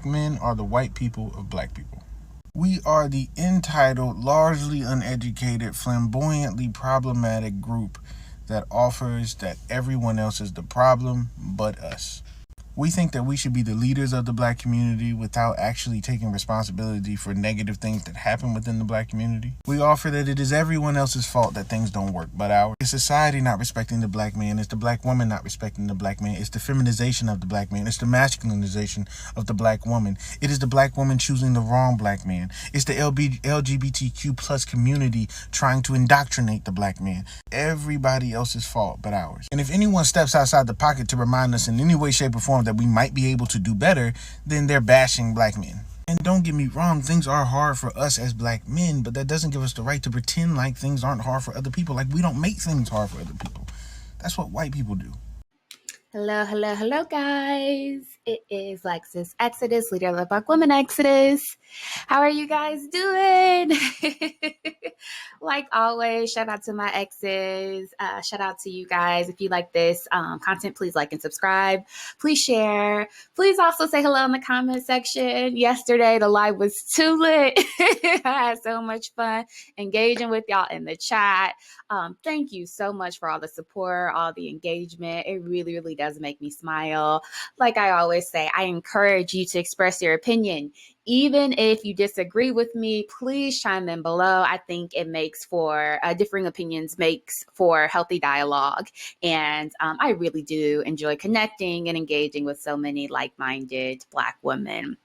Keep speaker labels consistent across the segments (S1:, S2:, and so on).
S1: black men are the white people of black people. We are the entitled, largely uneducated, flamboyantly problematic group that offers that everyone else is the problem but us. We think that we should be the leaders of the black community without actually taking responsibility for negative things that happen within the black community. We offer that it is everyone else's fault that things don't work but ours. It's society not respecting the black man. It's the black woman not respecting the black man. It's the feminization of the black man. It's the masculinization of the black woman. It is the black woman choosing the wrong black man. It's the LGBTQ plus community trying to indoctrinate the black man. Everybody else's fault but ours. And if anyone steps outside the pocket to remind us in any way, shape, or form that we might be able to do better, then they're bashing black men. And don't get me wrong, things are hard for us as black men, but that doesn't give us the right to pretend like things aren't hard for other people. Like we don't make things hard for other people. That's what white people do.
S2: Hello, guys. It is Lexus Exodus, leader of the Black Women Exodus. How are you guys doing? Like always, shout out to my exes. Shout out to you guys. If you like this content, please like and subscribe. Please share. Please also say hello in the comment section. Yesterday, the live was too lit. I had so much fun engaging with y'all in the chat. Thank you so much for all the support, all the engagement. It really, really does make me smile. Like I always say, I encourage you to express your opinion. Even if you disagree with me, please chime in below. I think it makes for differing opinions, makes for healthy dialogue. And I really do enjoy connecting and engaging with so many like-minded Black women.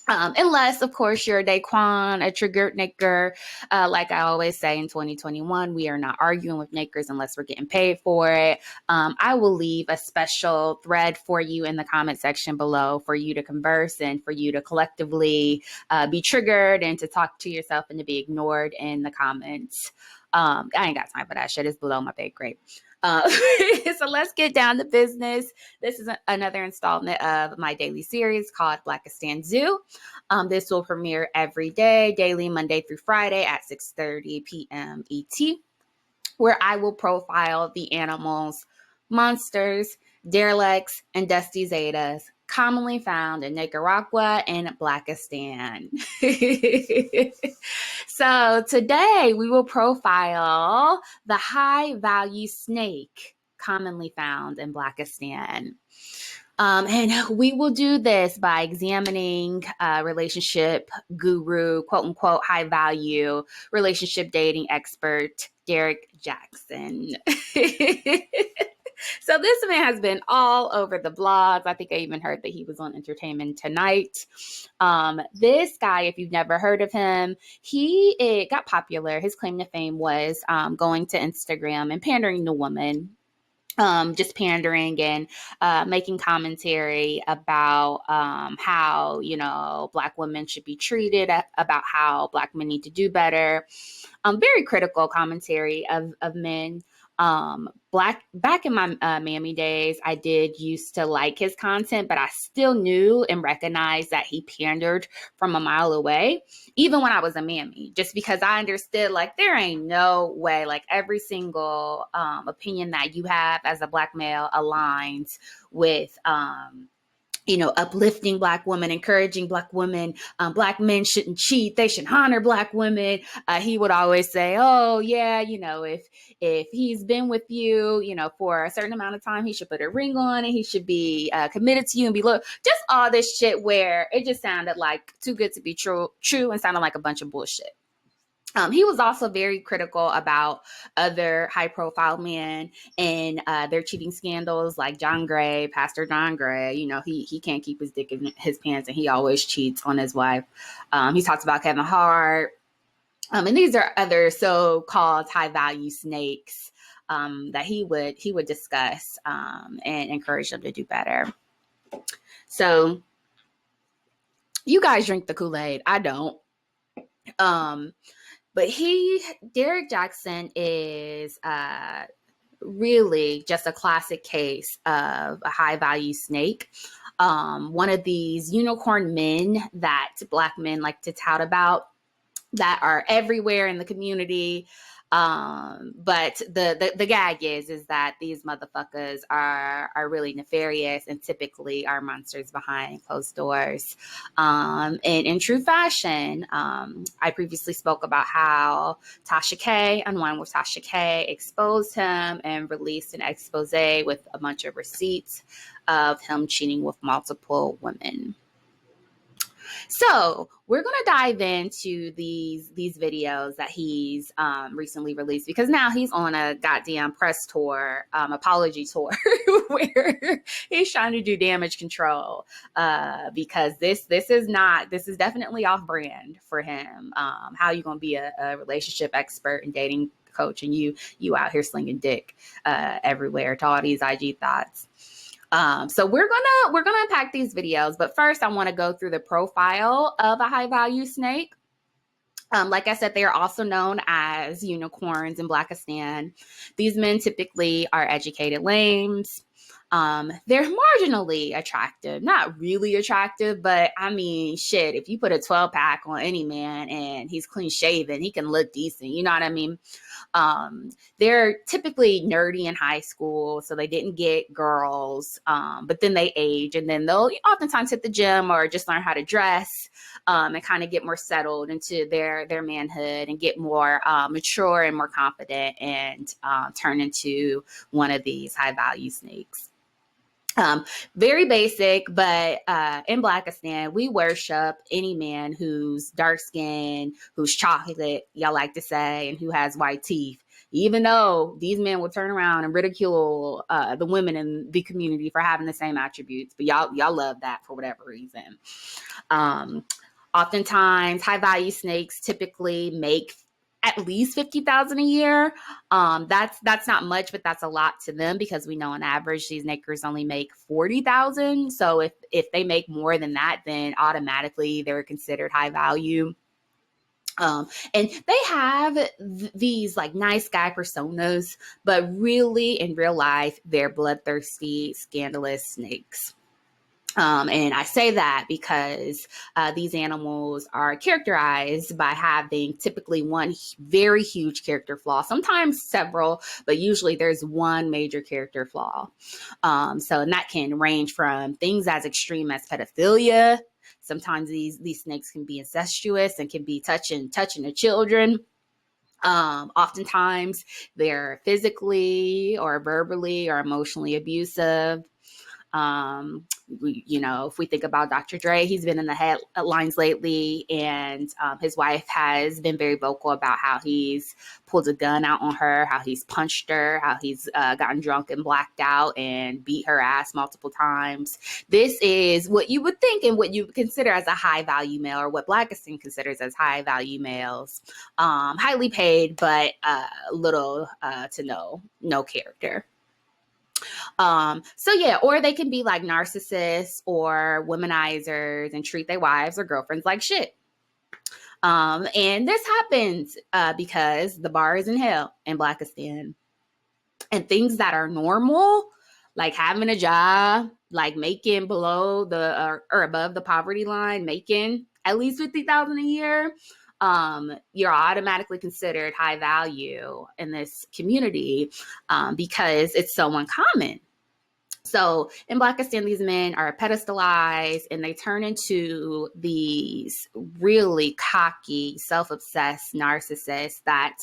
S2: Unless, of course, you're a Daquan, a triggered nigger. Like I always say, in 2021, we are not arguing with niggers unless we're getting paid for it. I will leave a special thread for you in the comment section below for you to converse and for you to collectively be triggered and to talk to yourself and to be ignored in the comments. I ain't got time for that shit. It's below my pay grade. So let's get down to business. This is another installment of my daily series called Blackistan Zoo. This will premiere every day, daily, Monday through Friday at 6:30 p.m. ET, where I will profile the animals, monsters, derelicts, and dusty zetas commonly found in Nicaragua and Blackistan. So today we will profile the high-value snake commonly found in Blackistan. And we will do this by examining relationship guru, quote unquote, high value relationship dating expert, Derrick Jaxn. So this man has been all over the blogs. I think I even heard that he was on Entertainment Tonight. This guy, if you've never heard of him, it got popular. His claim to fame was going to Instagram and pandering to women. Just pandering and making commentary about how, Black women should be treated, about how Black men need to do better. Very critical commentary of men. Back in my Miami days, I did used to like his content, but I still knew and recognized that he pandered from a mile away, even when I was a Miami, just because I understood, there ain't no way, every single opinion that you have as a Black male aligns with, uplifting Black women, encouraging Black women. Black men shouldn't cheat. They should honor Black women. He would always say, oh, yeah, if he's been with you, for a certain amount of time, he should put a ring on it. He should be committed to you and be loyal. Just all this shit where it just sounded like too good to be true and sounded like a bunch of bullshit. He was also very critical about other high-profile men and their cheating scandals, like John Gray, Pastor John Gray. He can't keep his dick in his pants, and he always cheats on his wife. He talks about Kevin Hart. And these are other so-called high-value snakes that he would discuss and encourage them to do better. So you guys drink the Kool-Aid. I don't. But Derrick Jaxn is really just a classic case of a high-value snake. One of these unicorn men that Black men like to tout about, that are everywhere in the community. But the gag is that these motherfuckers are really nefarious and typically are monsters behind closed doors. And in true fashion, I previously spoke about how Tasha K, Unwind with Tasha K, exposed him and released an expose with a bunch of receipts of him cheating with multiple women. So we're gonna dive into these videos that he's recently released, because now he's on a goddamn press tour, apology tour, where he's trying to do damage control, because this is definitely off brand for him. How you gonna be a relationship expert and dating coach and you out here slinging dick everywhere to all these IG thoughts? So we're gonna unpack these videos, but first I want to go through the profile of a high value snake. Like I said, they are also known as unicorns in Blackistan. These men typically are educated lames. They're marginally attractive, not really attractive, but I mean, shit, if you put a 12 pack on any man and he's clean shaven, he can look decent. You know what I mean? They're typically nerdy in high school, so they didn't get girls, but then they age and then they'll oftentimes hit the gym or just learn how to dress, and kind of get more settled into their manhood and get more mature and more confident, and turn into one of these high value snakes. Very basic, but in Blackistan, we worship any man who's dark skinned, who's chocolate, y'all like to say, and who has white teeth. Even though these men will turn around and ridicule the women in the community for having the same attributes, but y'all love that for whatever reason. Oftentimes, high value snakes typically make at least 50,000 a year. That's not much, but that's a lot to them, because we know on average these nakers only make 40,000. So if they make more than that, then automatically they're considered high value. And they have these like nice guy personas, but really in real life, they're bloodthirsty, scandalous snakes. And I say that because these animals are characterized by having typically one very huge character flaw, sometimes several, but usually there's one major character flaw. So, and that can range from things as extreme as pedophilia. Sometimes these snakes can be incestuous and can be touching the children. Oftentimes they're physically or verbally or emotionally abusive. If we think about Dr. Dre, he's been in the headlines lately, and his wife has been very vocal about how he's pulled a gun out on her, how he's punched her, how he's gotten drunk and blacked out and beat her ass multiple times. This is what you would think and what you would consider as a high value male, or what Blackistan considers as high value males. Highly paid, but little to no character. So yeah, or they can be like narcissists or womanizers and treat their wives or girlfriends like shit. And this happens because the bar is in hell in Blackistan. And things that are normal, like having a job, like making below the or above the poverty line, making at least 50,000 a year, you're automatically considered high value in this community, because it's so uncommon. So in Blackistan, these men are pedestalized and they turn into these really cocky, self-obsessed narcissists that,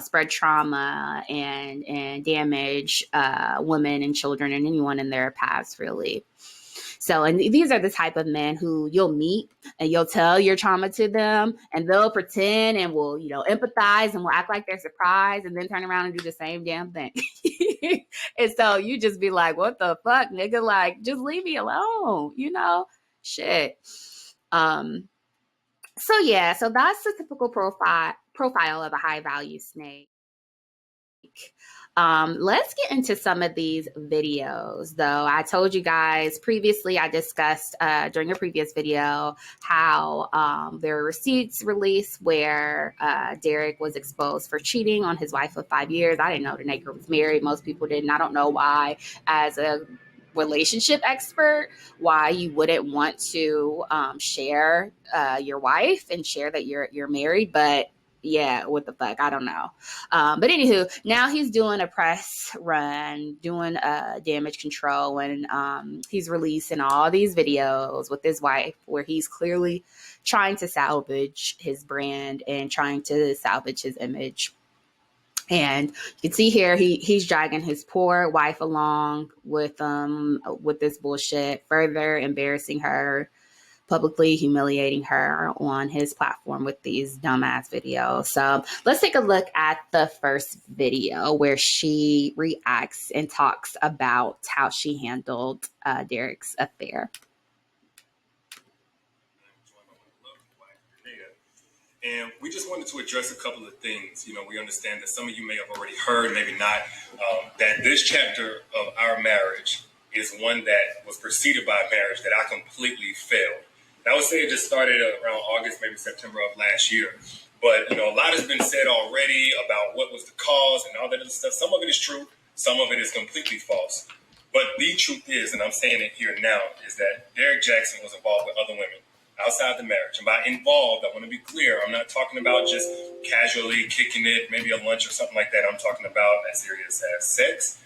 S2: spread trauma and damage women and children and anyone in their paths, really. So, and these are the type of men who you'll meet and you'll tell your trauma to them, and they'll pretend and will, empathize and will act like they're surprised, and then turn around and do the same damn thing. And so you just be like, what the fuck, nigga? Like, just leave me alone, shit. So yeah, so that's the typical profile of a high value snake. Let's get into some of these videos, though. I told you guys previously, I discussed during a previous video how there were receipts released where Derrick was exposed for cheating on his wife of 5 years. I didn't know the nigger was married. Most people didn't. I don't know why, as a relationship expert, why you wouldn't want to share your wife and share that you're married, but yeah, what the fuck? I don't know. But anywho, now he's doing a press run, doing damage control, and he's releasing all these videos with his wife where he's clearly trying to salvage his brand and trying to salvage his image. And you can see here he's dragging his poor wife along with this bullshit, further embarrassing her, publicly humiliating her on his platform with these dumbass videos. So let's take a look at the first video where she reacts and talks about how she handled Derrick's affair.
S3: And we just wanted to address a couple of things. You know, we understand that some of you may have already heard, maybe not, that this chapter of our marriage is one that was preceded by a marriage that I completely failed. And I would say it just started around August, maybe September of last year. But, you know, a lot has been said already about what was the cause and all that other stuff. Some of it is true. Some of it is completely false. But the truth is, and I'm saying it here now, is that Derrick Jaxn was involved with other women outside the marriage. And by involved, I want to be clear, I'm not talking about just casually kicking it, maybe a lunch or something like that. I'm talking about as serious as sex,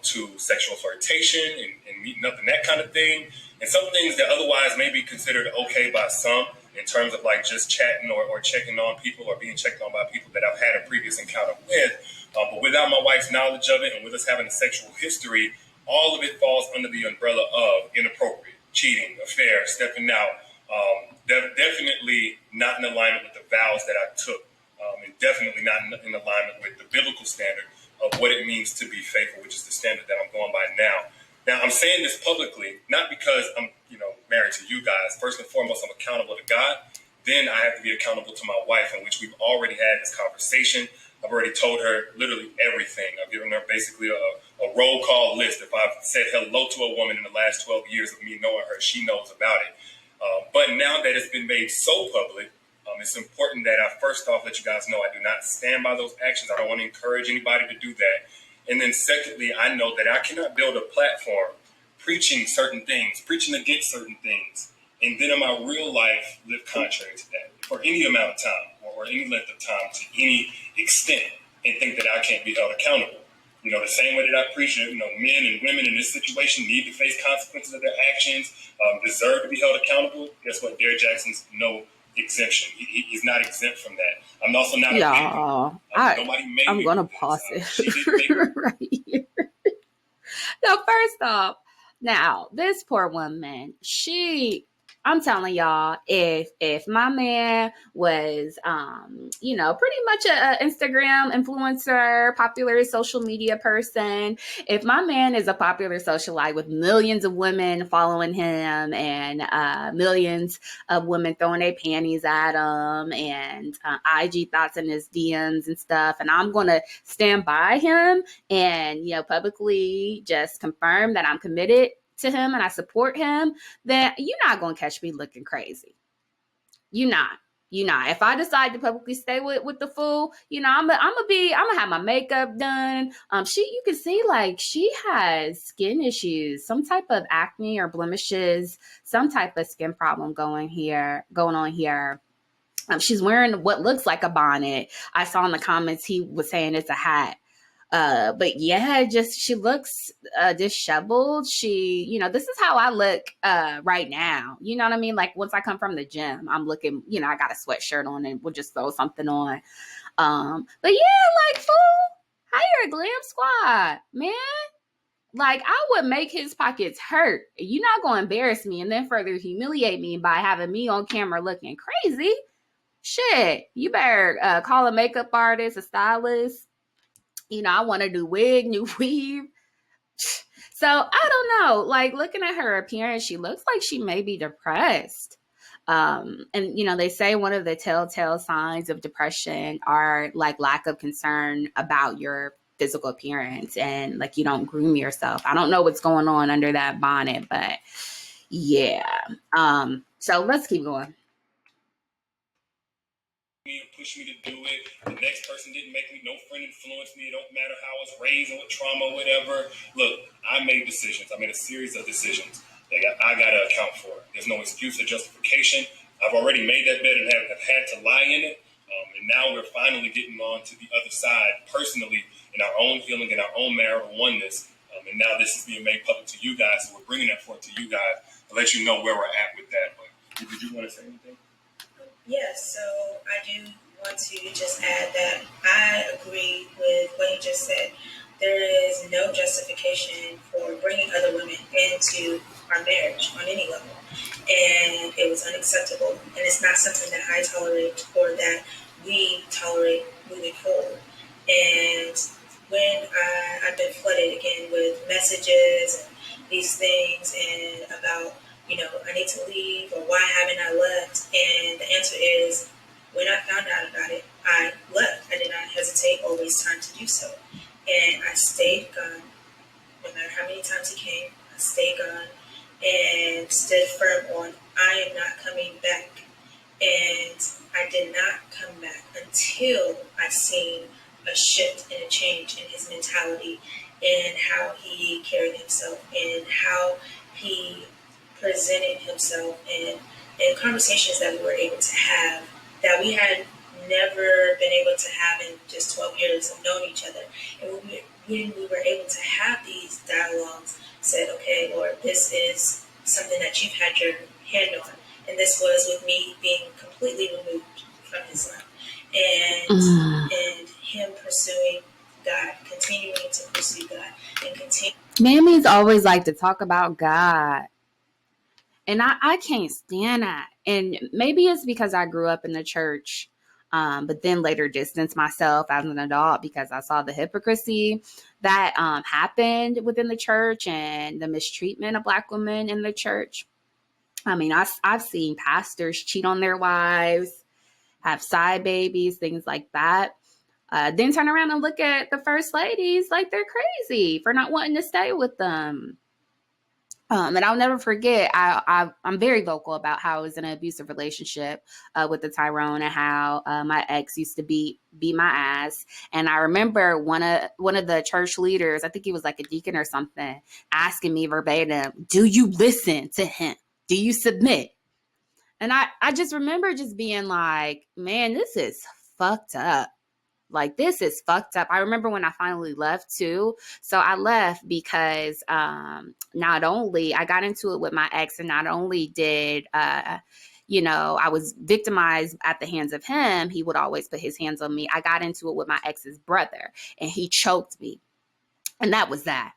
S3: to sexual flirtation and meeting up and that kind of thing. And some things that otherwise may be considered okay by some in terms of like just chatting or checking on people or being checked on by people that I've had a previous encounter with. But without my wife's knowledge of it and with us having a sexual history, all of it falls under the umbrella of inappropriate, cheating, affair, stepping out. Definitely not in alignment with the vows that I took, and definitely not in alignment with the biblical standard of what it means to be faithful, which is the standard that I'm going by now. Now, I'm saying this publicly, not because I'm, married to you guys. First and foremost, I'm accountable to God. Then I have to be accountable to my wife, in which we've already had this conversation. I've already told her literally everything. I've given her basically a roll call list. If I've said hello to a woman in the last 12 years of me knowing her, she knows about it. But now that it's been made so public, it's important that I first off let you guys know I do not stand by those actions. I don't want to encourage anybody to do that. And then secondly, I know that I cannot build a platform preaching certain things, preaching against certain things, and then in my real life live contrary to that for any amount of time or any length of time to any extent and think that I can't be held accountable. The same way that I preach, men and women in this situation need to face consequences of their actions, deserve to be held accountable. Guess what? Derrick Jaxn's no exemption. He's not exempt from that. I'm also not a victim. Nobody made
S2: I'm
S3: me
S2: going to
S3: do this.
S2: pause it right here. Now, first off, now this poor woman, I'm telling y'all, if my man was, pretty much an Instagram influencer, popular social media person, if my man is a popular socialite with millions of women following him and millions of women throwing their panties at him and IG thoughts in his DMs and stuff, and I'm going to stand by him and, publicly just confirm that I'm committed to him and I support him, then you're not going to catch me looking crazy. You're not. If I decide to publicly stay with the fool, I'm gonna have my makeup done. You can see like she has skin issues, some type of acne or blemishes, some type of skin problem going on here. She's wearing what looks like a bonnet. I saw in the comments he was saying it's a hat. But yeah, she looks disheveled. This is how I look right now. You know what I mean? Like once I come from the gym, I'm looking, I got a sweatshirt on and we'll just throw something on. But yeah, like fool, hire a glam squad, man. Like I would make his pockets hurt. You're not going to embarrass me and then further humiliate me by having me on camera looking crazy. Shit, you better call a makeup artist, a stylist. I want to do wig, new weave. So I don't know. Like looking at her appearance, she looks like she may be depressed. And they say one of the telltale signs of depression are like lack of concern about your physical appearance and like you don't groom yourself. I don't know what's going on under that bonnet, but yeah. So let's keep going.
S3: Me and push me to do it. The next person didn't make me, no friend influenced me. It don't matter how I was raised or what trauma or whatever. Look, I made decisions. I made a series of decisions that I got to account for. There's no excuse or justification. I've already made that bed and have had to lie in it. And now we're finally getting on to the other side personally in our own healing, in our own marital oneness. And now this is being made public to you guys. So we're bringing that forth to you guys to let you know where we're at with that. But did you want to say anything?
S4: Yes, so I do want to just add that I agree with what you just said. There is no justification for bringing other women into our marriage on any level. And it was unacceptable. And it's not something that I tolerate or that we tolerate moving forward. And when I've been flooded again with messages and these things and about, I need to leave or why haven't I left? And the answer is, when I found out about it, I left. I did not hesitate or waste time to do so. And I stayed gone. No matter how many times he came, I stayed gone and stood firm on, I am not coming back. And I did not come back until I seen a shift and a change in his mentality and how he carried himself and how he presented himself and conversations that we were able to have that we had never been able to have in just 12 years of knowing each other. And when we were able to have these dialogues, said, okay, Lord, this is something that you've had your hand on. And this was with me being completely removed from his life. And him pursuing God, continuing to pursue God, and continue.
S2: Mammies always like to talk about God. And I can't stand that. And maybe it's because I grew up in the church, but then later distanced myself as an adult because I saw the hypocrisy that happened within the church and the mistreatment of Black women in the church. I mean, I've seen pastors cheat on their wives, have side babies, things like that. Then turn around and look at the first ladies like they're crazy for not wanting to stay with them. And I'll never forget, I'm very vocal about how I was in an abusive relationship with the Tyrone and how my ex used to beat my ass. And I remember one of the church leaders, I think he was like a deacon or something, asking me verbatim, do you listen to him? Do you submit? And I just remember just being like, man, this is fucked up. Like, this is fucked up. I remember when I finally left too. So I left because not only I got into it with my ex, and not only did, I was victimized at the hands of him. He would always put his hands on me. I got into it with my ex's brother, and he choked me. And that was that.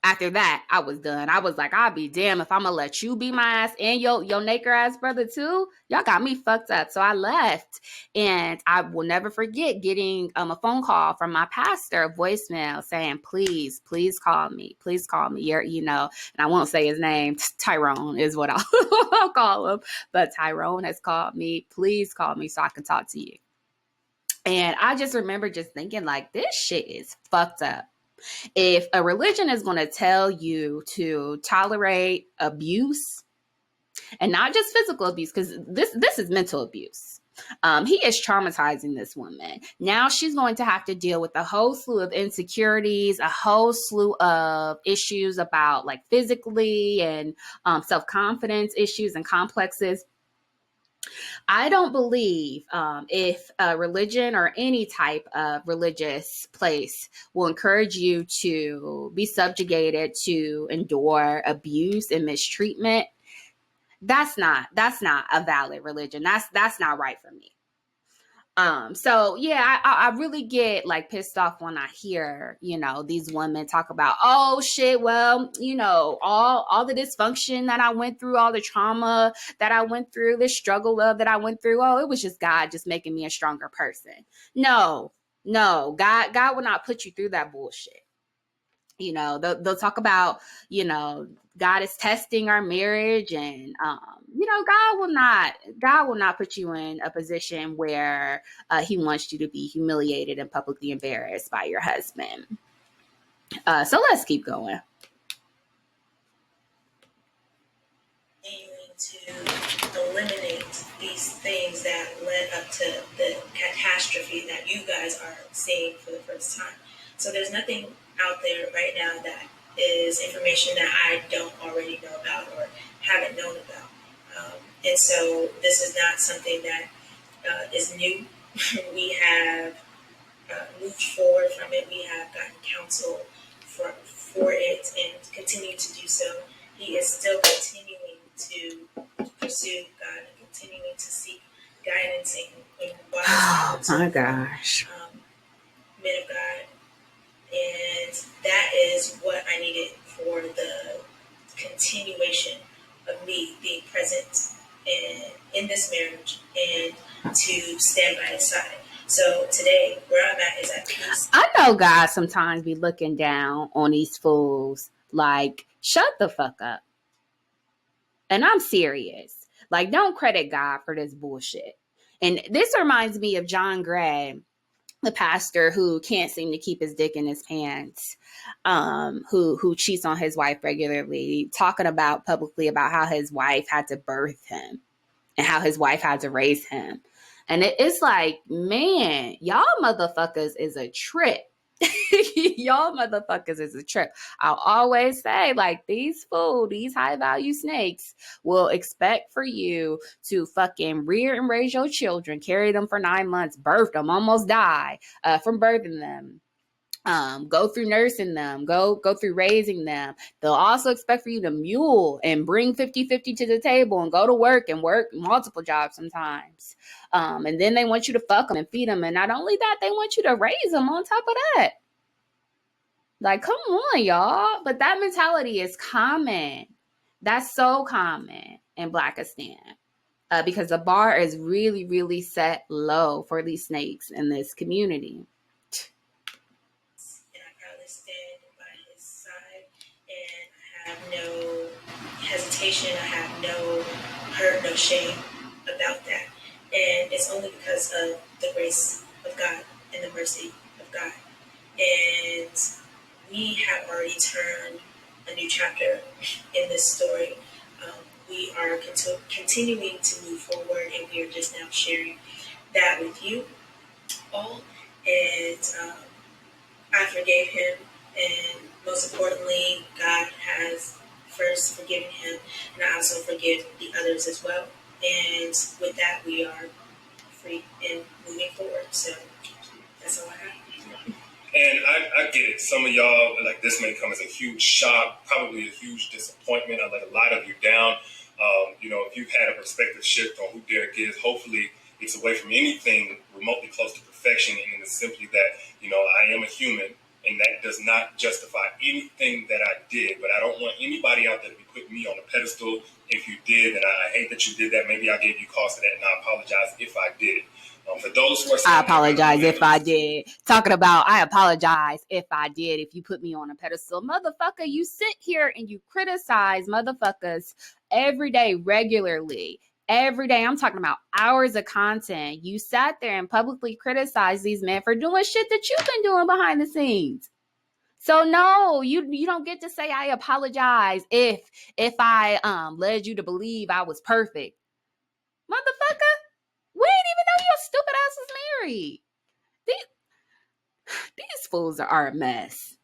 S2: After that, I was done. I was like, I'll be damned if I'm going to let you be my ass and your Naker ass brother too. Y'all got me fucked up. So I left. And I will never forget getting a phone call from my pastor, a voicemail saying, please call me. Please call me. And I won't say his name. Tyrone is what I'll call him. But Tyrone has called me. Please call me so I can talk to you. And I just remember just thinking like, this shit is fucked up. If a religion is going to tell you to tolerate abuse, and not just physical abuse, because this is mental abuse. He is traumatizing this woman. Now she's going to have to deal with a whole slew of insecurities, a whole slew of issues about like physically and self-confidence issues and complexes. I don't believe if a religion or any type of religious place will encourage you to be subjugated, to endure abuse and mistreatment. That's not a valid religion. That's not right for me. So yeah, I really get like pissed off when I hear, these women talk about, oh shit, well, all the dysfunction that I went through, all the trauma that I went through, the struggle that I went through. Oh, it was just God just making me a stronger person. No, God will not put you through that bullshit. They'll talk about, God is testing our marriage, and God will not put you in a position where he wants you to be humiliated and publicly embarrassed by your husband. So let's keep going.
S4: To eliminate these things that led up to the catastrophe that you guys are seeing for the first time. So there's nothing out there right now that is information that I don't already know about or haven't known about. And so this is not something that is new. We have moved forward from it. We have gotten counsel for it and continue to do so. He is still continuing to pursue God and continuing to seek guidance in
S2: Oh my gosh.
S4: Men of God. And that is what I needed for the continuation of me being present in this marriage and to stand by his side. So today, where I'm at is at peace.
S2: I know God sometimes be looking down on these fools like, shut the fuck up. And I'm serious. Like, don't credit God for this bullshit. And this reminds me of John Gray, the pastor who can't seem to keep his dick in his pants, who cheats on his wife regularly, talking about publicly about how his wife had to birth him and how his wife had to raise him. And it's like, man, y'all motherfuckers is a trip. Y'all motherfuckers is a trip. I'll always say, like, these high value snakes will expect for you to fucking rear and raise your children, carry them for 9 months, birth them, almost die from birthing them. Go through nursing them, go through raising them. They'll also expect for you to mule and bring 50-50 to the table and go to work and work multiple jobs sometimes. And then they want you to fuck them and feed them. And not only that, they want you to raise them on top of that. Like, come on, y'all. But that mentality is common. That's so common in Blackistan. Because the bar is really, really set low for these snakes in this community.
S4: Stand by his side, and I have no hesitation. I have no hurt, no shame about that, and it's only because of the grace of God and the mercy of God. And we have already turned a new chapter in this story. We are continuing to move forward, and we are just now sharing that with you all. And I forgave him, and most importantly, God has first forgiven him, and I also forgive the others as well. And with that, we are free and moving forward. So that's all I have.
S3: And I get it. Some of y'all, like, this may come as a huge shock, probably a huge disappointment. I let a lot of you down. If you've had a perspective shift on who Derrick is, hopefully it's away from anything remotely close to perfection, and it's simply that, I am a human, and that does not justify anything that I did. But I don't want anybody out there to be putting me on a pedestal. If you did, and I hate that you did that. Maybe I gave you cause for that, and I apologize if I did. For those who are saying,
S2: I apologize if I did. Talking about, I apologize if I did, if you put me on a pedestal. Motherfucker, you sit here and you criticize motherfuckers every day, regularly. Every day. I'm talking about hours of content. You sat there and publicly criticized these men for doing shit that you've been doing behind the scenes. So no, you don't get to say I apologize if I led you to believe I was perfect. Motherfucker, we didn't even know your stupid ass was married. These fools are a mess.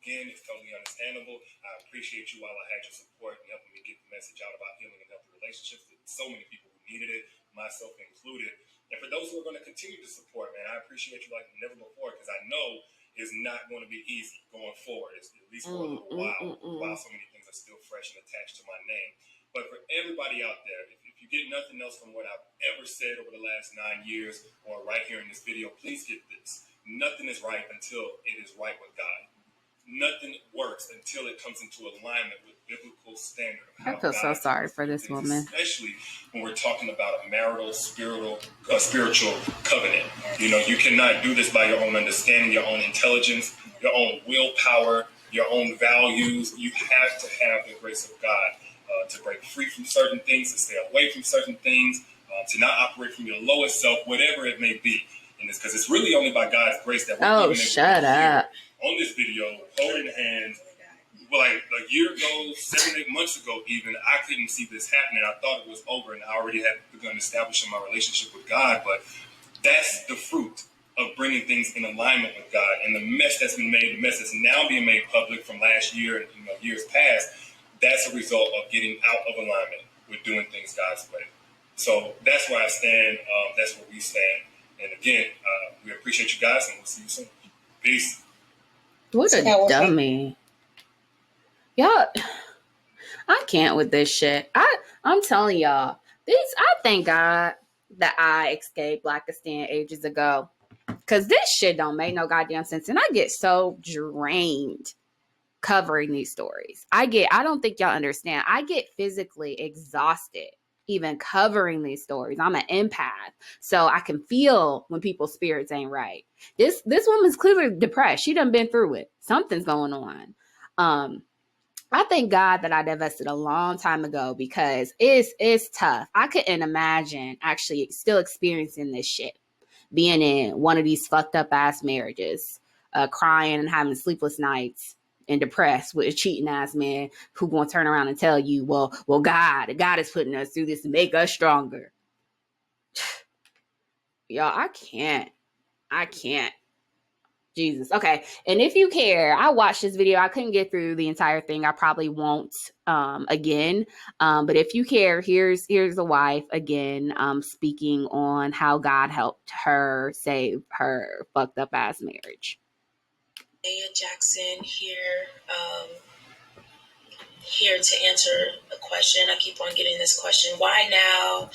S3: Again, it's totally understandable. I appreciate you while I had your support and helping me get the message out about healing and healthy relationships to so many people who needed it, myself included. And for those who are going to continue to support, man, I appreciate you like never before, because I know it's not going to be easy going forward, at least for a little while so many things are still fresh and attached to my name. But for everybody out there, if you get nothing else from what I've ever said over the last 9 years or right here in this video, please get this. Nothing is right until it is right with God. Nothing works until it comes into alignment with biblical standard.
S2: I feel so sorry for this woman.
S3: Especially when we're talking about a marital, spiritual covenant. You cannot do this by your own understanding, your own intelligence, your own willpower, your own values. You have to have the grace of God to break free from certain things, to stay away from certain things, to not operate from your lowest self, whatever it may be. And it's because it's really only by God's grace that we're even able
S2: shut up.
S3: On this video, holding hands. Like a year ago, 7-8 months ago even, I couldn't see this happening. I thought it was over, and I already had begun establishing my relationship with God. But that's the fruit of bringing things in alignment with God. And the mess that's been made, the mess that's now being made public from last year and years past, that's a result of getting out of alignment with doing things God's way. So that's where I stand. That's where we stand. And again, we appreciate you guys, and we'll see you soon. Peace.
S2: What a dummy. Y'all, I can't with this shit. I'm telling y'all, I thank God that I escaped Blackistan ages ago. Cause this shit don't make no goddamn sense. And I get so drained covering these stories. I don't think y'all understand. I get physically exhausted even covering these stories. I'm an empath. So I can feel when people's spirits ain't right. This woman's clearly depressed. She done been through it. Something's going on. I thank God that I divested a long time ago because it's tough. I couldn't imagine actually still experiencing this shit. Being in one of these fucked up ass marriages, crying and having sleepless nights and depressed with a cheating ass man who gonna turn around and tell you, well, God is putting us through this to make us stronger. Y'all, I can't. Jesus. Okay. And if you care, I watched this video. I couldn't get through the entire thing. I probably won't again. But if you care, here's the wife again speaking on how God helped her save her fucked up ass marriage.
S4: Jaxn here to answer a question. I keep on getting this question. Why now?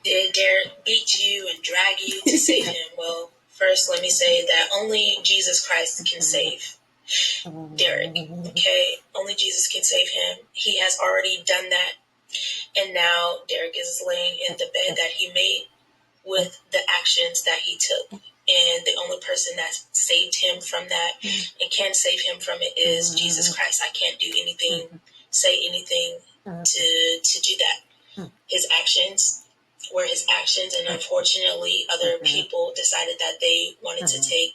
S4: Did Derrick beat you and drag you to save him? Well, first, let me say that only Jesus Christ can save Derrick. Okay? Only Jesus can save him. He has already done that. And now Derrick is laying in the bed that he made with the actions that he took. And the only person that saved him from that and can save him from it is Jesus Christ. I can't do anything, say anything to do that. His actions were his actions, and unfortunately other people decided that they wanted to take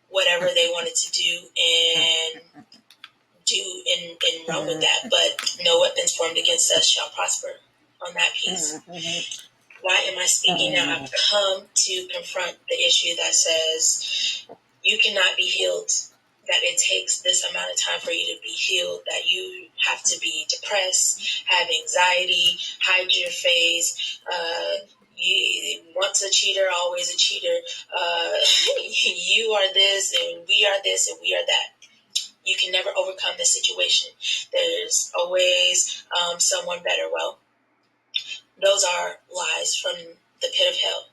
S4: whatever they wanted to do and run with that. But no weapons formed against us shall prosper on that piece. Why am I speaking now? I've come to confront the issue that says you cannot be healed, that it takes this amount of time for you to be healed, that you have to be depressed, have anxiety, hide your face, once a cheater, always a cheater, you are this and we are that. You can never overcome the situation. There's always someone better. Well, those are lies from the pit of hell.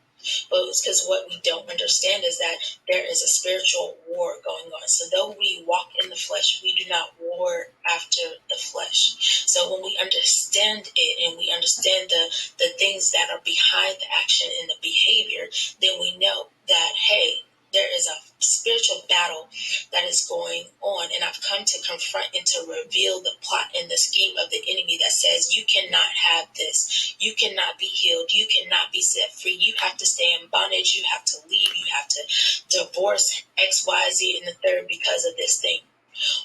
S4: But it's because what we don't understand is that there is a spiritual war going on. So though we walk in the flesh, we do not war after the flesh. So when we understand it and we understand the things that are behind the action and the behavior, then we know that, hey, there is a spiritual battle that is going on. And I've come to confront and to reveal the plot and the scheme of the enemy that says you cannot have this. You cannot be healed. You cannot be set free. You have to stay in bondage. You have to leave. You have to divorce X, Y, Z, and the third because of this thing.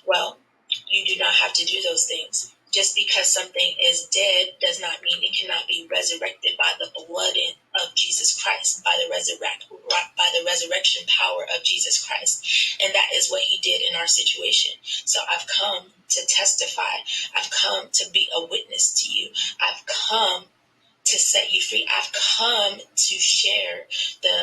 S4: Well, you do not have to do those things. Just because something is dead does not mean it cannot be resurrected by the blood of Jesus Christ, by the resurrection power of Jesus Christ. And that is what he did in our situation. So I've come to testify. I've come to be a witness to you. I've come to set you free. I've come to share the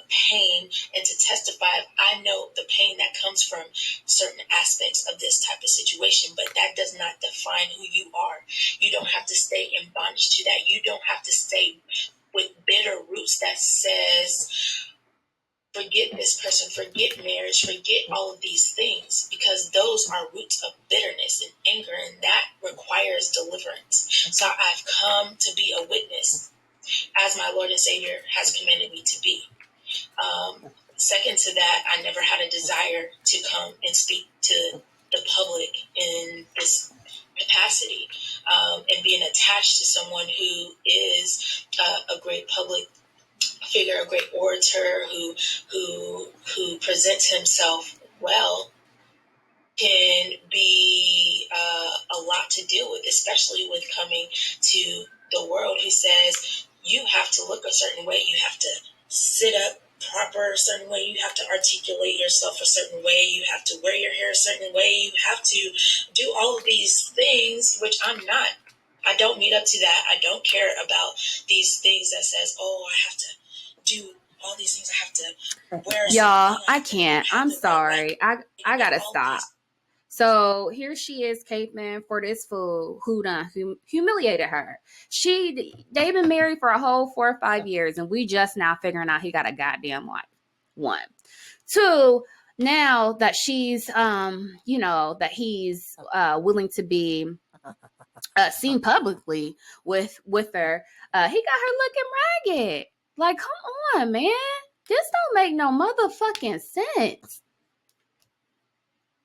S4: pain and to testify. I know the pain that comes from certain aspects of this type of situation, but that does not define who you are. You don't have to stay in bondage to that. You don't have to stay with bitter roots that says, forget this person, forget marriage, forget all of these things, because those are roots of bitterness and anger, and that requires deliverance. So I've come to be a witness as my Lord and Savior has commanded me to be. Second to that, I never had a desire to come and speak to the public in this capacity, and being attached to someone who is a great public figure, a great orator who presents himself well, can be a lot to deal with, especially with coming to the world who says you have to look a certain way, you have to sit up proper a certain way, you have to articulate yourself a certain way, you have to wear your hair a certain way, you have to do all of these things, which I'm not. I don't meet up to that. I don't care about these things that says, oh, I have to do all these things. I have to wear.
S2: Y'all, I can't. I'm sorry. I gotta stop.
S4: These.
S2: So here she is caping for this fool who done humiliated her. They've been married for a whole 4 or 5 years, and we just now figuring out he got a goddamn wife. 1, 2. Now that she's, that he's willing to be seen publicly with her, he got her looking ragged. Like, come on, man. This don't make no motherfucking sense.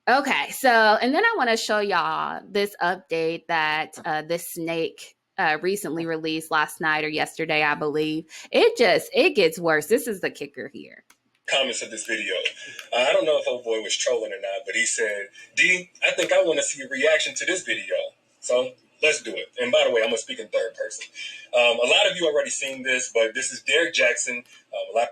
S2: Okay, so, and then I want to show y'all this update that this snake recently released last night or yesterday, I believe. It gets worse. This is the kicker here.
S3: Comments of this video. I don't know if old boy was trolling or not, but he said, D, I think I want to see a reaction to this video. So let's do it. And by the way, I'm going to speak in third person. A lot of you already seen this, but this is Derrick Jaxn. A lot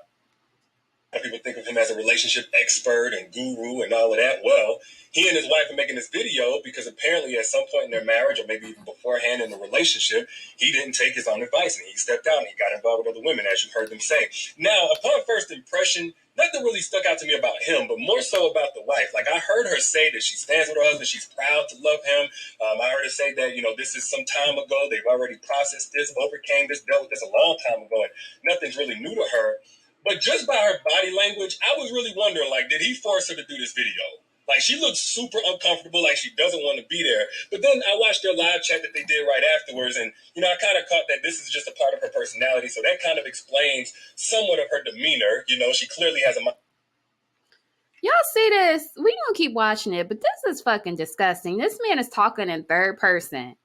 S3: of people think of him as a relationship expert and guru and all of that. Well, he and his wife are making this video because apparently at some point in their marriage, or maybe even beforehand in the relationship, he didn't take his own advice and he stepped out and he got involved with other women, as you heard them say. Now, upon first impression, nothing really stuck out to me about him, but more so about the wife. Like, I heard her say that she stands with her husband. She's proud to love him. I heard her say that, this is some time ago. They've already processed this, overcame this, dealt with this a long time ago, and nothing's really new to her. But just by her body language, I was really wondering, like, did he force her to do this video? Like, she looks super uncomfortable, like she doesn't want to be there. But then I watched their live chat that they did right afterwards, and, I kind of caught that this is just a part of her personality, so that kind of explains somewhat of her demeanor. She clearly has a...
S2: Y'all see this? We gonna keep watching it, but this is fucking disgusting. This man is talking in third person.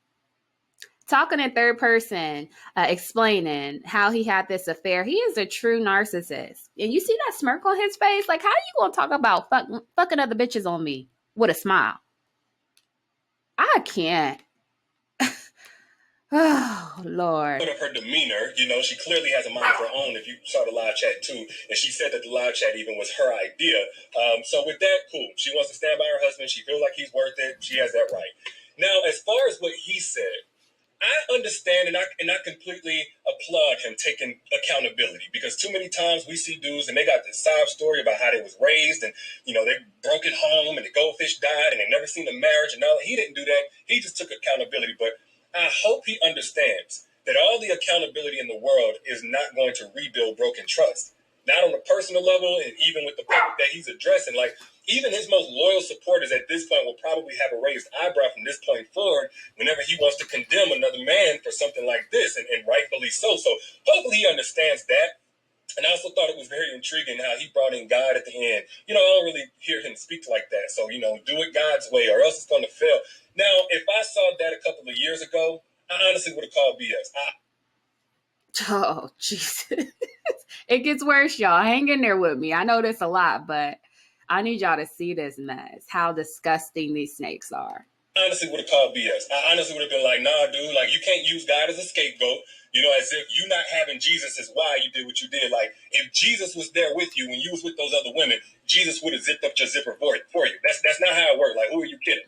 S2: Explaining how he had this affair. He is a true narcissist. And you see that smirk on his face? Like, how you gonna talk about fucking other bitches on me with a smile? I can't. Oh, Lord.
S3: Of her demeanor, she clearly has a mind of her own, if you saw the live chat too. And she said that the live chat even was her idea. So with that, cool. She wants to stand by her husband. She feels like he's worth it. She has that right. Now, as far as what he said, I understand and I completely applaud him taking accountability, because too many times we see dudes and they got this sob story about how they was raised and, they broke at home and the goldfish died and they never seen a marriage and all. He didn't do that. He just took accountability. But I hope he understands that all the accountability in the world is not going to rebuild broken trust. Not on a personal level, and even with the public that he's addressing. Like, even his most loyal supporters at this point will probably have a raised eyebrow from this point forward whenever he wants to condemn another man for something like this, and rightfully so. So hopefully he understands that. And I also thought it was very intriguing how he brought in God at the end. I don't really hear him speak like that. So, do it God's way or else it's going to fail. Now, if I saw that a couple of years ago, I honestly would have called BS.
S2: Oh, Jesus. It gets worse, y'all. Hang in there with me. I know this a lot, but I need y'all to see this mess. How disgusting these snakes are.
S3: Honestly would have called BS. I honestly would have been like, nah, dude, like, you can't use God as a scapegoat, as if you not having Jesus is why you did what you did. Like, if Jesus was there with you when you was with those other women, Jesus would have zipped up your zipper for you. That's not how it worked. Like, who are you kidding?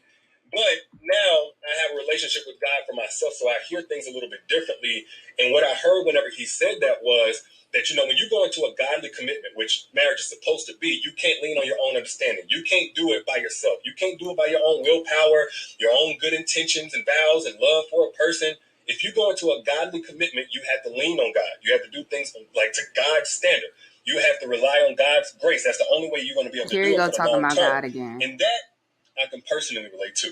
S3: But now I have a relationship with God for myself, so I hear things a little bit differently. And what I heard whenever he said that was that, when you go into a godly commitment, which marriage is supposed to be, you can't lean on your own understanding. You can't do it by yourself. You can't do it by your own willpower, your own good intentions and vows and love for a person. If you go into a godly commitment, you have to lean on God. You have to do things like to God's standard. You have to rely on God's grace. That's the only way you're going to be able to do it for the long term.
S2: God again.
S3: And that I can personally relate to.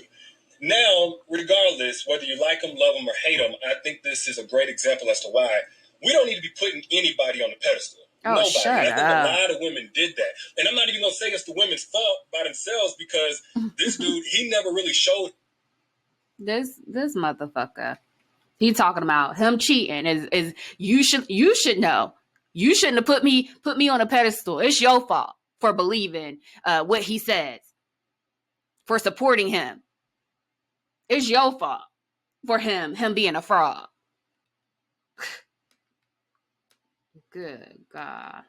S3: Now, regardless, whether you like them, love them, or hate them, I think this is a great example as to why we don't need to be putting anybody on the pedestal.
S2: Oh,
S3: Nobody.
S2: shut
S3: I think
S2: up.
S3: a lot of women did that. And I'm not even going to say it's the women's fault by themselves, because this dude, he never really showed.
S2: This motherfucker. He talking about him cheating is you should know. You shouldn't have put me on a pedestal. It's your fault for believing what he says, for supporting him. It's your fault for him being a fraud. Good God.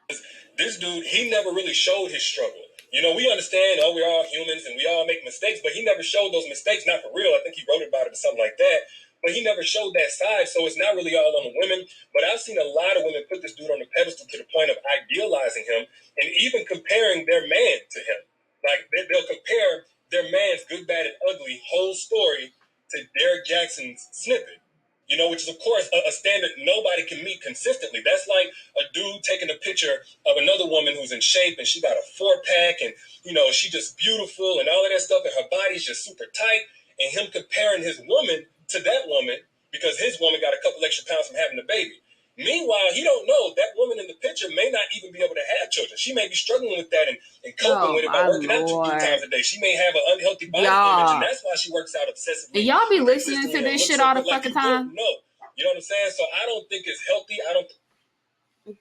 S3: This dude, he never really showed his struggle. We understand, we're all humans and we all make mistakes, but he never showed those mistakes, not for real. I think he wrote about it or something like that. but he never showed that side, so it's not really all on the women. But I've seen a lot of women put this dude on the pedestal to the point of idealizing him and even comparing their man to him. Like, they'll compare their man's good, bad, and ugly whole story to Derrick Jaxn's snippet. You know, which is, of course, a standard nobody can meet consistently. That's like a dude taking a picture of another woman who's in shape and she got a 4-pack and, you know, she just beautiful and all of that stuff and her body's just super tight, and him comparing his woman to that woman because his woman got a couple extra pounds from having a baby. Meanwhile, he don't know that woman in the picture may not even be able to have children. She may be struggling with that and coping with it by working out 2 times a day. She may have an unhealthy body image, and that's why she works out obsessively.
S2: And y'all be listening to this shit all the fucking time?
S3: No. You know what I'm saying? So I don't think it's healthy.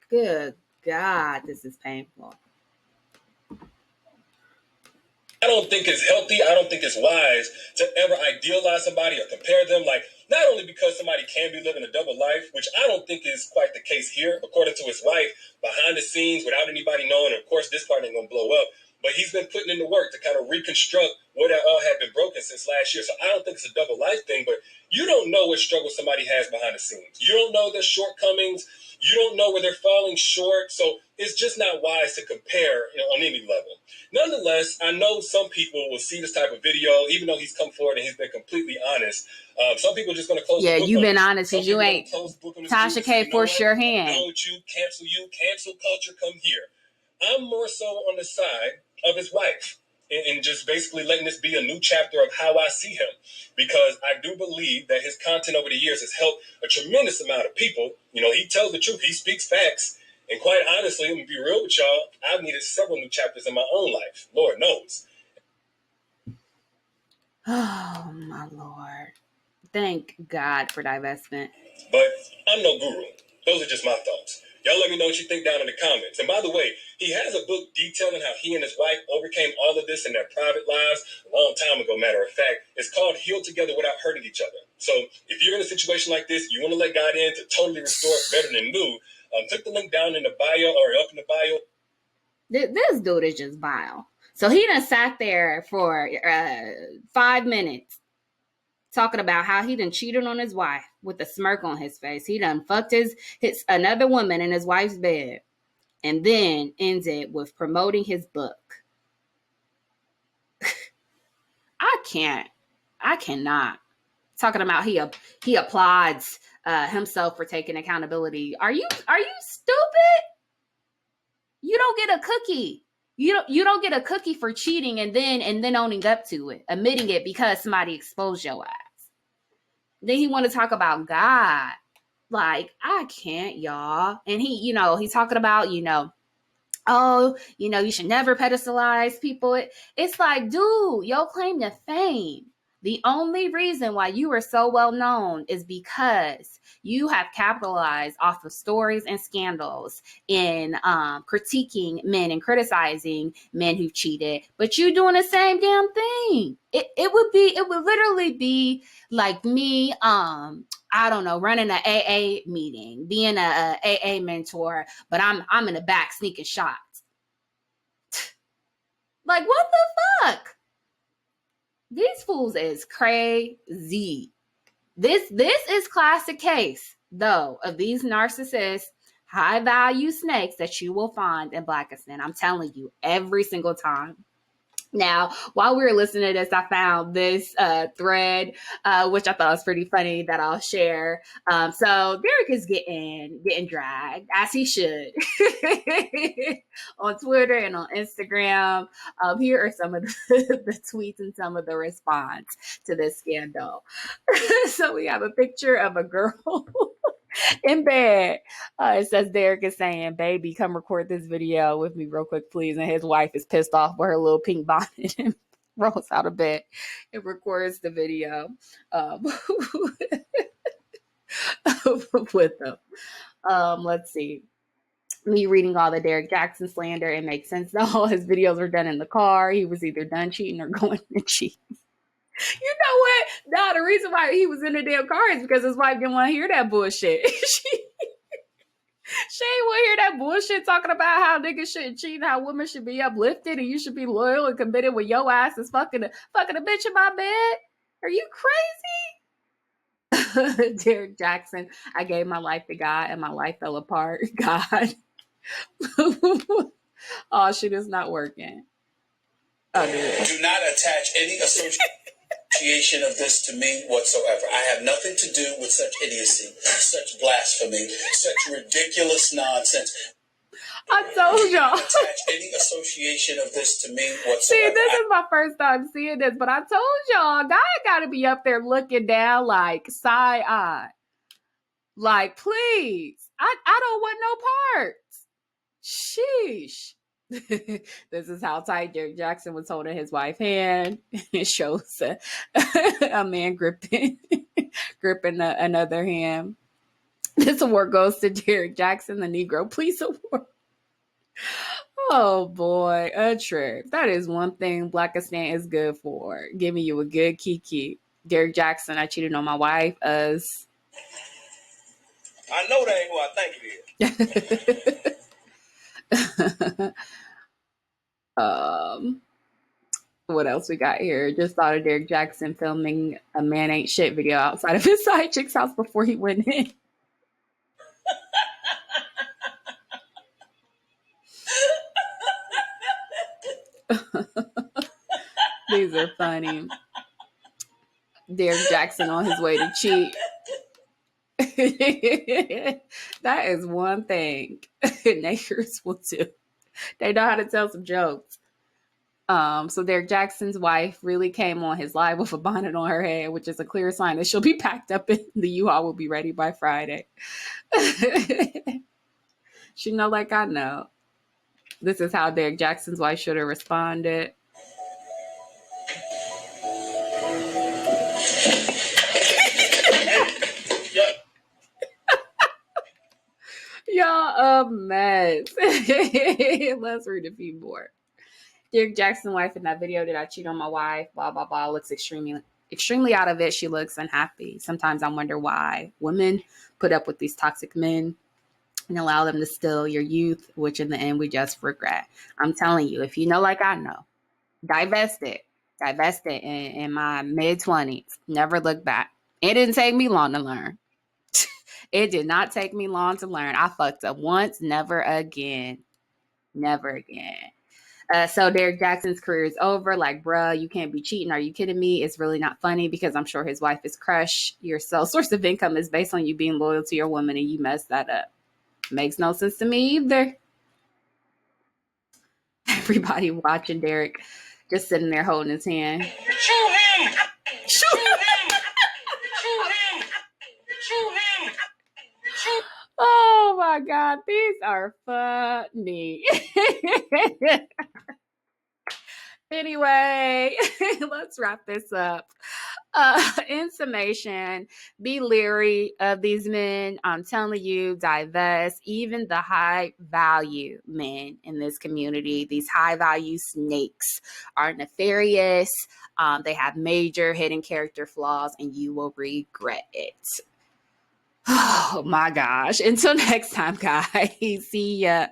S2: Good God, this is painful.
S3: I don't think it's healthy. I don't think it's wise to ever idealize somebody or compare them. Like, not only because somebody can be living a double life, which I don't think is quite the case here, according to his wife, behind the scenes, without anybody knowing. And of course, this part ain't gonna blow up. But he's been putting in the work to kind of reconstruct where that all had been broken since last year. So I don't think it's a double life thing, but you don't know what struggle somebody has behind the scenes. You don't know their shortcomings. You don't know where they're falling short. So it's just not wise to compare, you know, on any level. Nonetheless, I know some people will see this type of video, even though he's come forward and he's been completely honest. Some people are just going to close the book. Yeah,
S2: you've been honest because you ain't. Tasha K, force your hand.
S3: Don't you, cancel culture, come here. I'm more so on the side of his wife and just basically letting this be a new chapter of how I see him, because I do believe that his content over the years has helped a tremendous amount of people. You know, he tells the truth. He speaks facts. And quite honestly, I'm going to be real with y'all, I've needed several new chapters in my own life. Lord knows.
S2: Oh, my Lord. Thank God for divestment.
S3: But I'm no guru. Those are just my thoughts. Y'all let me know what you think down in the comments. And by the way, he has a book detailing how he and his wife overcame all of this in their private lives a long time ago, matter of fact. It's called Heal Together Without Hurting Each Other. So if you're in a situation like this, you want to let God in to totally restore it better than new, click the link down in the bio or up in the bio.
S2: This dude is just vile. So he done sat there for 5 minutes talking about how he done cheated on his wife with a smirk on his face. He done fucked his another woman in his wife's bed, and then ended with promoting his book. I cannot. Talking about he applauds himself for taking accountability. Are you stupid? You don't get a cookie. You don't get a cookie for cheating and then owning up to it, admitting it because somebody exposed your ass. Then he want to talk about God. Like, I can't, y'all. And he's talking about, oh, you should never pedestalize people. It's like, dude, your claim to fame. The only reason why you are so well known is because you have capitalized off of stories and scandals in critiquing men and criticizing men who cheated, but you doing the same damn thing. It would literally be like me, I don't know, running an AA meeting, being a AA mentor, but I'm in the back sneaking shots. Like, what the fuck? These fools is crazy. This is classic case, though, of these narcissist, high-value snakes that you will find in Blackistan. I'm telling you, every single time. Now, while we were listening to this, I found this thread, which I thought was pretty funny, that I'll share. So Derrick is getting dragged, as he should, on Twitter and on Instagram. Here are some of the tweets and some of the response to this scandal. So we have a picture of a girl in bed. It says Derrick is saying, "Baby, come record this video with me real quick, please." And his wife is pissed off with her little pink bonnet and rolls out of bed and records the video with them. Let's see. Me reading all the Derrick Jaxn slander, it makes sense that all his videos were done in the car. He was either done cheating or going to cheat. You know what? No, the reason why he was in the damn car is because his wife didn't want to hear that bullshit. She ain't want to hear that bullshit talking about how niggas shouldn't cheat, how women should be uplifted, and you should be loyal and committed when your ass is fucking a bitch in my bed. Are you crazy? Derrick Jaxn, I gave my life to God and my life fell apart. God. Oh, shit is not working. Oh, dude.
S3: Do not attach any association of this to me whatsoever. I have nothing to do with such idiocy, such blasphemy, such ridiculous nonsense.
S2: I told y'all.
S3: Attach any association of this to me whatsoever.
S2: See, this is my first time seeing this, but I told y'all, God got to be up there looking down like side eye. Like, please, I don't want no parts. Sheesh. This is how tight Derrick Jaxn was holding his wife's hand. It shows a man gripping another hand. This award goes to Derrick Jaxn, the Negro Police Award. Oh boy, a trip. That is one thing Blackistan is good for. Giving you a good kiki. Derrick Jaxn, I cheated on my wife.
S3: I know that ain't who I think it
S2: is. What else we got here? Just thought of Derrick Jaxn filming a man ain't shit video outside of his side chick's house before he went in. These are funny. Derrick Jaxn on his way to cheat. That is one thing neighbors will do. They know how to tell some jokes. So Derrick Jaxn's wife really came on his live with a bonnet on her head, which is a clear sign that she'll be packed up and the U-Haul will be ready by Friday. She know like I know. This is how Derrick Jaxn's wife should have responded. Y'all a mess. Let's read a few more. Derrick Jaxn's wife in that video, did I cheat on my wife? Blah, blah, blah. Looks extremely out of it. She looks unhappy. Sometimes I wonder why women put up with these toxic men and allow them to steal your youth, which in the end we just regret. I'm telling you, if you know like I know, divest it in my mid-20s. Never look back. It didn't take me long to learn. It did not take me long to learn. I fucked up once, never again. Never again. So Derrick Jaxn's career is over. Like, bruh, you can't be cheating. Are you kidding me? It's really not funny because I'm sure his wife is crushed. Your sole source of income is based on you being loyal to your woman and you messed that up. Makes no sense to me either. Everybody watching Derrick just sitting there holding his hand.
S3: Shoot him! Shoot him! Shoot him! Shoot him! Shoot.
S2: Oh my God, these are funny. Anyway, let's wrap this up. In summation, be leery of these men. I'm telling you, divest. Even the high value men in this community, these high value snakes are nefarious. They have major hidden character flaws and you will regret it. Oh my gosh. Until next time, guys. See ya.